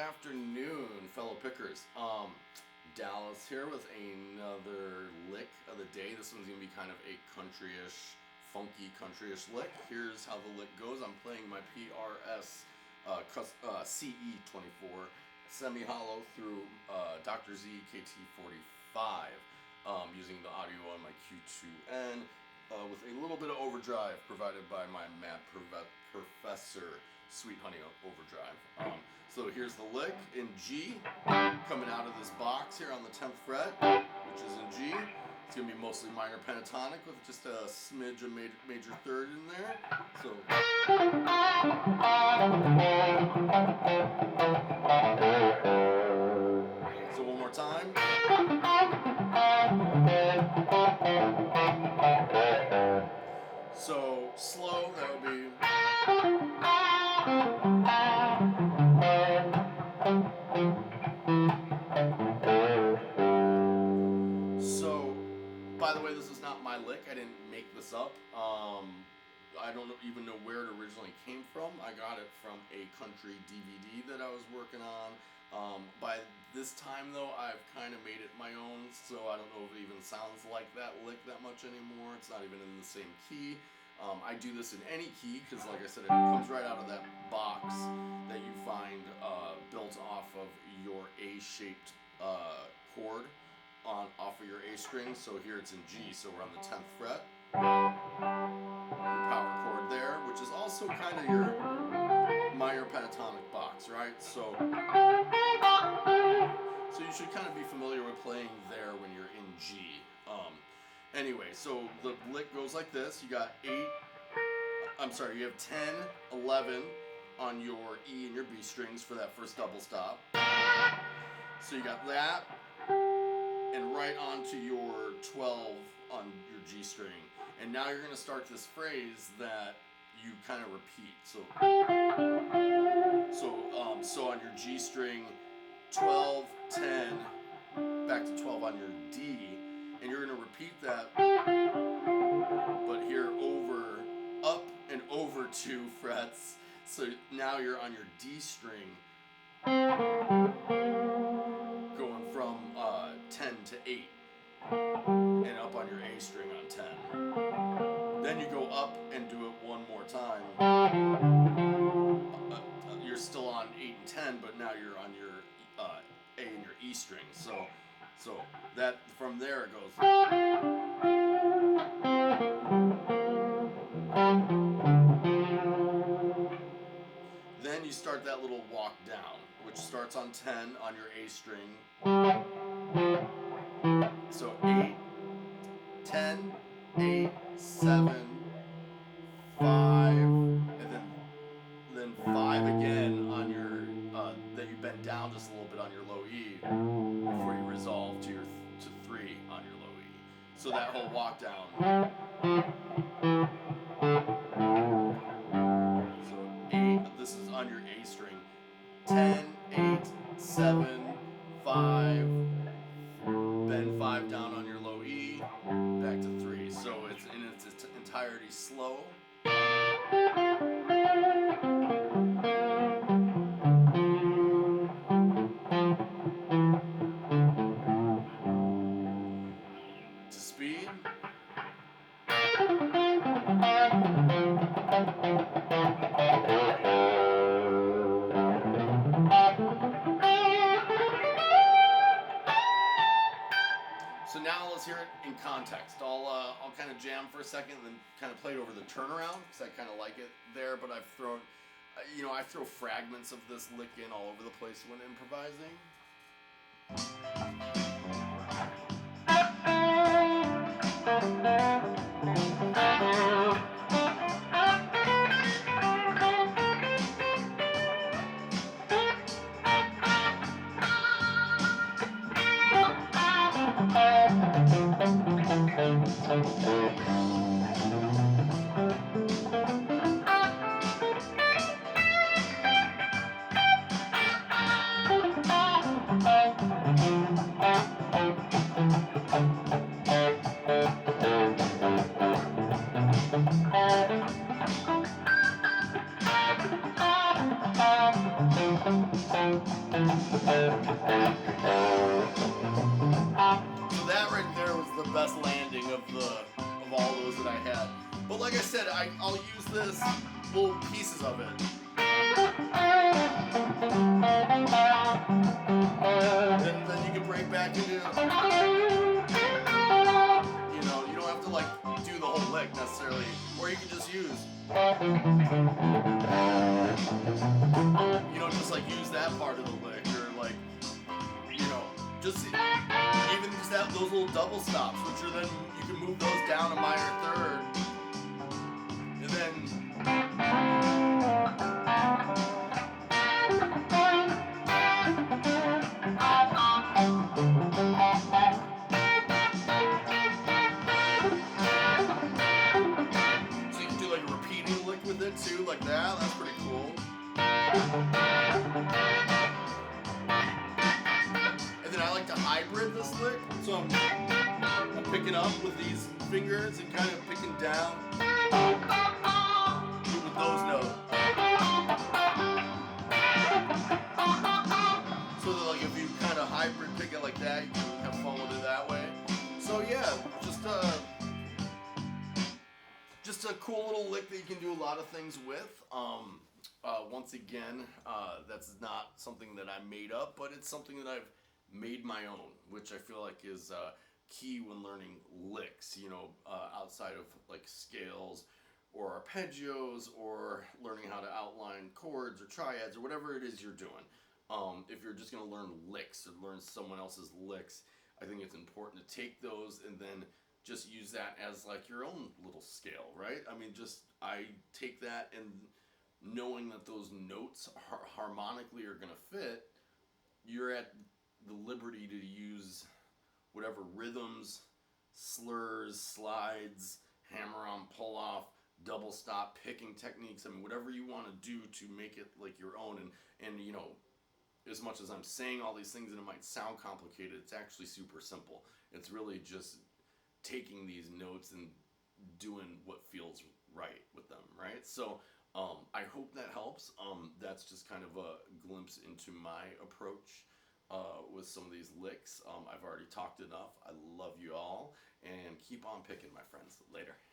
afternoon, fellow pickers. Dallas here with another lick of the day. This one's gonna be kind of a countryish, funky countryish lick. Here's how the lick goes. I'm playing my PRS CE24 semi-hollow through Dr. Z KT45 using the audio on my Q2N with a little bit of overdrive provided by my Mad Professor Sweet Honey Overdrive. So here's the lick in G, coming out of this box here on the 10th fret, which is in G. It's going to be mostly minor pentatonic with just a smidge of major third in there. So one more time. So slow, that would be. So, by the way, this is not my lick. I didn't make this up. I don't even know where it originally came from. I got it from a country DVD that I was working on. By this time, though, I've kind of made it my own, so I don't know if it even sounds like that lick that much anymore. It's not even in the same key. I do this in any key because, like I said, it comes right out of that box that you find built off of your A-shaped chord off of your A string. So here it's in G, so we're on the 10th fret. Your power chord there, which is also kind of your minor pentatonic box, right? So you should kind of be familiar with playing there when you're in G. Anyway, so the lick goes like this. You got you have 10, 11 on your E and your B strings for that first double stop. So you got that, and right onto your 12 on your G string. And now you're going to start this phrase that you kind of repeat. So on your G string, 12, 10, back to 12 on your D, and you're going to repeat that, but here up and over 2 frets. So now you're on your D string, going from 10 to 8, and up on your A string on 10. Then you go up and do it one more time. You're still on 8 and 10, but now you're on your A and your E string. So that from there it goes. Then you start that little walk down, which starts on 10 on your A string. So 8, 10, 8, 7, 5, and then 5 again on your that you bend down just a little bit on your low E before you resolve to 3 on your low E. So that whole walk down. So 8, this is on your A string. 10, 8, 7, 5, bend 5 down on your low E, back to 3. So it's in its entirety slow. To speed. So now let's hear it in context. I'll kind of jam for a second and then kind of play it over the turnaround because I kind of like it there, but I've thrown, I throw fragments of this lick in all over the place when improvising. So that right there was the best landing of all those that I had. But like I said, I'll use this little pieces of it. Then you can break back into, you don't have to like do the whole lick necessarily, or you can just use, just like use that part of the lick, or like, just even just those little double stops, which are then you can move those down a minor third, and then so you can do like a repeating lick with it too, like that. That's pretty cool. And then I like to hybrid this lick, so I'm picking up with these fingers and kind of picking down with those notes. So that like if you kind of hybrid pick it like that, you can have fun with it that way. So yeah, just a cool little lick that you can do a lot of things with. Once again, that's not something that I made up, but it's something that I've made my own, which I feel like is key when learning licks, outside of like scales or arpeggios, or learning how to outline chords or triads or whatever it is you're doing. If you're just going to learn licks or learn someone else's licks, I think it's important to take those and then just use that as like your own little scale, right? I mean, I take that, and knowing that those notes harmonically are going to fit, you're at the liberty to use whatever rhythms, slurs, slides, hammer on, pull off, double stop, picking techniques. I mean, whatever you want to do to make it like your own. And as much as I'm saying all these things and it might sound complicated, it's actually super simple. It's really just taking these notes and doing what feels right with them, right? So I hope that helps. That's just kind of a glimpse into my approach with some of these licks. I've already talked enough. I love you all, and keep on picking, my friends. Later.